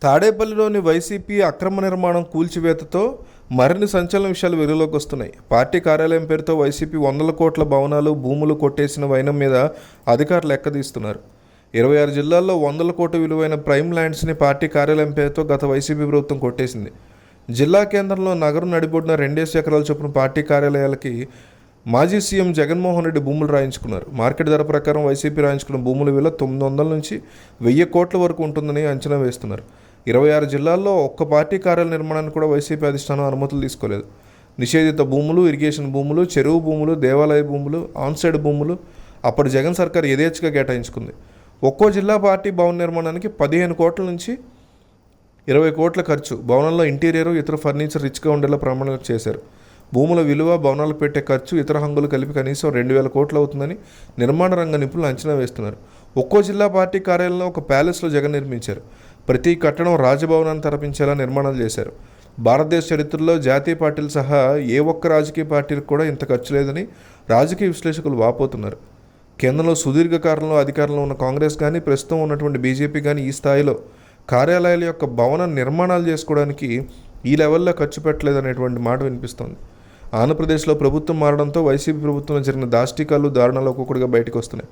తాడేపల్లిలోని వైసీపీ అక్రమ నిర్మాణం కూల్చివేతతో మరిన్ని సంచలన విషయాలు వెలుగులోకి వస్తున్నాయి. పార్టీ కార్యాలయం పేరుతో వైసీపీ వందల కోట్ల భవనాలు, భూములు కొట్టేసిన వైనం మీద అధికారులు ఎక్కదీస్తున్నారు. 26 జిల్లాల్లో వందల కోట్ల విలువైన ప్రైమ్ ల్యాండ్స్ని పార్టీ కార్యాలయం పేరుతో గత వైసీపీ ప్రభుత్వం కొట్టేసింది. జిల్లా కేంద్రంలో నగరం నడిబొడ్డున 2 ఎకరాల చొప్పున పార్టీ కార్యాలయాలకి మాజీ సీఎం జగన్మోహన్ రెడ్డి భూములు రాయించుకున్నారు. మార్కెట్ ధర ప్రకారం వైసీపీ రాయించుకున్న భూముల విలువ 900 నుంచి 1000 కోట్ల వరకు ఉంటుందని అంచనా వేస్తున్నారు. 26 జిల్లాల్లో ఒక్క పార్టీ కార్యాలయ నిర్మాణానికి కూడా వైసీపీ అధిష్టానం అనుమతులు తీసుకోలేదు. నిషేధిత భూములు, ఇరిగేషన్ భూములు, చెరువు భూములు, దేవాలయ భూములు, ఆన్సైడ్ భూములు అప్పటి జగన్ సర్కార్ యథేచ్ఛగా కేటాయించుకుంది. ఒక్కో జిల్లా పార్టీ భవన నిర్మాణానికి 15 కోట్ల నుంచి 20 కోట్ల ఖర్చు. భవనంలో ఇంటీరియర్, ఇతర ఫర్నిచర్ రిచ్గా ఉండేలా ప్రమాణాలు చేశారు. భూముల విలువ, భవనాలు పెట్టే ఖర్చు, ఇతర హంగులు కలిపి కనీసం 2000 కోట్లు అవుతుందని నిర్మాణ రంగ నిపుణులు అంచనా వేస్తున్నారు. ఒక్కో జిల్లా పార్టీ కార్యాలయంలో ఒక ప్యాలెస్లో జగన్ నిర్మించారు. ప్రతి కట్టడం రాజభవనాన్ని తరపించేలా నిర్మాణాలు చేశారు. భారతదేశ చరిత్రలో జాతీయ పార్టీలు సహా ఏ ఒక్క రాజకీయ పార్టీలకు కూడా ఇంత ఖర్చు లేదని రాజకీయ విశ్లేషకులు వాపోతున్నారు. కేంద్రంలో సుదీర్ఘకాలంలో అధికారంలో ఉన్న కాంగ్రెస్ కానీ, ప్రస్తుతం ఉన్నటువంటి బీజేపీ కానీ ఈ స్థాయిలో కార్యాలయాల యొక్క భవన నిర్మాణాలు చేసుకోవడానికి ఈ లెవెల్లో ఖర్చు పెట్టలేదనేటువంటి మాట వినిపిస్తోంది. ఆంధ్రప్రదేశ్లో ప్రభుత్వం మారడంతో వైసీపీ ప్రభుత్వంలో జరిగిన దాష్టికాలు, దారుణాలు ఒక్కొక్కటిగా బయటకు వస్తున్నాయి.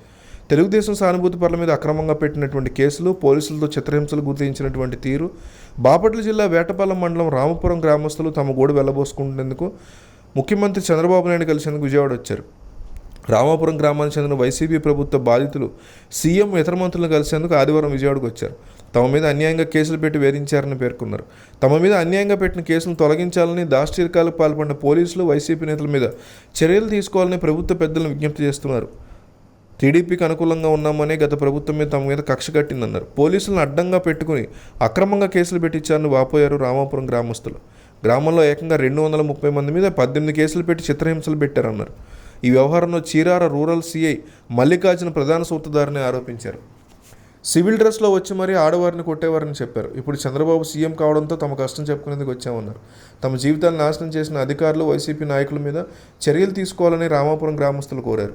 తెలుగుదేశం సానుభూతి పరుల మీద అక్రమంగా పెట్టినటువంటి కేసులు, పోలీసులతో చిత్రహింసలు గుర్తించినటువంటి తీరు, బాపట్ల జిల్లా వేటపాలెం మండలం రామపురం గ్రామస్తులు తమ గోడు వెళ్లబోసుకునేందుకు ముఖ్యమంత్రి చంద్రబాబు నాయుడు కలిసేందుకు విజయవాడ వచ్చారు. రామాపురం గ్రామానికి చెందిన వైసీపీ ప్రభుత్వ బాధితులు సీఎం, ఇతర మంత్రులను కలిసేందుకు ఆదివారం విజయవాడకు వచ్చారు. తమ మీద అన్యాయంగా కేసులు పెట్టి వేధించారని పేర్కొన్నారు. తమ మీద అన్యాయంగా పెట్టిన కేసులను తొలగించాలని, దాష్టీకాలకు పాల్పడిన పోలీసులు, వైసీపీ నేతల మీద చర్యలు తీసుకోవాలని ప్రభుత్వ పెద్దలను విజ్ఞప్తి చేస్తున్నారు. టీడీపీకి అనుకూలంగా ఉన్నామని గత ప్రభుత్వం మీద తమ మీద కక్ష కట్టిందన్నారు. పోలీసులను అడ్డంగా పెట్టుకుని అక్రమంగా కేసులు పెట్టించారని వాపోయారు రామాపురం గ్రామస్తులు. గ్రామంలో ఏకంగా 230 మంది మీద 18 కేసులు పెట్టి చిత్రహింసలు పెట్టారన్నారు. ఈ వ్యవహారంలో చీరాల రూరల్ సీఐ మల్లికార్జున ప్రధాన సూత్రధారిని ఆరోపించారు. సివిల్ డ్రెస్లో వచ్చి మరీ ఆడవారిని కొట్టేవారని చెప్పారు. ఇప్పుడు చంద్రబాబు సీఎం కావడంతో తమ కష్టం చెప్పుకునేందుకు వచ్చామన్నారు. తమ జీవితాలను నాశనం చేసిన అధికారులు, వైసీపీ నాయకుల మీద చర్యలు తీసుకోవాలని రామాపురం గ్రామస్తులు కోరారు.